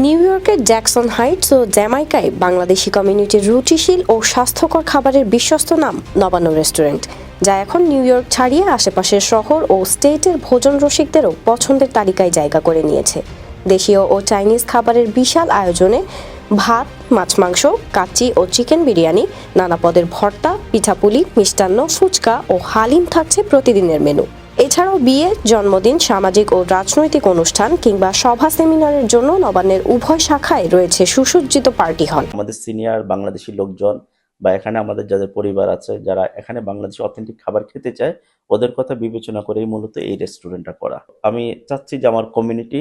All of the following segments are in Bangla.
নিউ ইয়র্কের জ্যাকসন হাইটস ও জ্যামাইকায় বাংলাদেশি কমিউনিটির রুচিশীল ও স্বাস্থ্যকর খাবারের বিশ্বস্ত নাম নবান্ন রেস্টুরেন্ট, যা এখন নিউ ইয়র্ক ছাড়িয়ে আশেপাশের শহর ও স্টেটের ভোজন রসিকদেরও পছন্দের তালিকায় জায়গা করে নিয়েছে। দেশীয় ও চাইনিজ খাবারের বিশাল আয়োজনে ভাত, মাছ, মাংস, কাচ্চি ও চিকেন বিরিয়ানি, নানা পদের ভর্তা, পিঠাপুলি, মিষ্টান্ন, ফুচকা ও হালিম থাকছে প্রতিদিনের মেনু। এছাড়াও বিয়ে, জন্মদিন, সামাজিক ও রাজনৈতিক অনুষ্ঠান কিংবা সভা সেমিনারের জন্য নবান্নের উভয় শাখায় রয়েছে সুসজ্জিত পার্টি হল। আমাদের সিনিয়র বাংলাদেশি লোকজন বা এখানে আমাদের যাদের পরিবার আছে, যারা এখানে বাংলাদেশি অথেন্টিক খাবার খেতে চায়, ওদের কথা বিবেচনা করেই মূলত এই রেস্টুরেন্টটা করা। আমি চাচ্ছি যে আমার কমিউনিটি,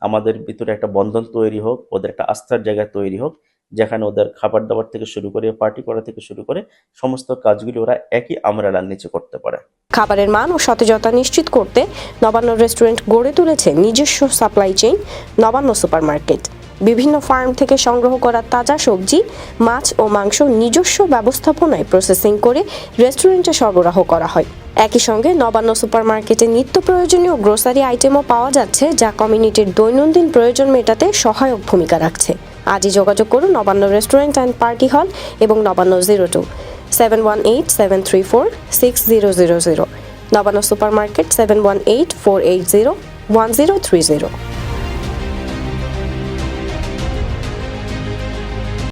আমাদের ভিতরে একটা বন্ধন তৈরি হোক, ওদের একটা আস্থার জায়গা তৈরি হোক, যেখানে ওদের খাবার দাবার থেকে শুরু করে পার্টি করা থেকে শুরু করে সমস্ত কাজগুলি ওরা একই আমরালার নিচে করতে পারে। খাবারের মান ও সতেজতা নিশ্চিত করতে নবান্ন রেস্টুরেন্ট গড়ে তুলেছে নিজস্ব সাপ্লাই চেইন নবান্ন সুপারমার্কেট। বিভিন্ন ফার্ম থেকে সংগ্রহ করা তাজা সবজি, মাছ ও মাংস নিজস্ব ব্যবস্থাপনায় প্রসেসিং করে রেস্টুরেন্টে সরবরাহ করা হয়। একই সঙ্গে নবান্ন সুপারমার্কেটে নিত্য প্রয়োজনীয় গ্রোসারি আইটেমও পাওয়া যাচ্ছে, যা কমিউনিটির দৈনন্দিন প্রয়োজন মেটাতে সহায়ক ভূমিকা রাখছে। আজই যোগাযোগ করুন নবান্ন রেস্টুরেন্ট অ্যান্ড পার্টি হল এবং নবান্ন 02-718-734-6000, নবান্ন সুপারমার্কেট 718-480-1030।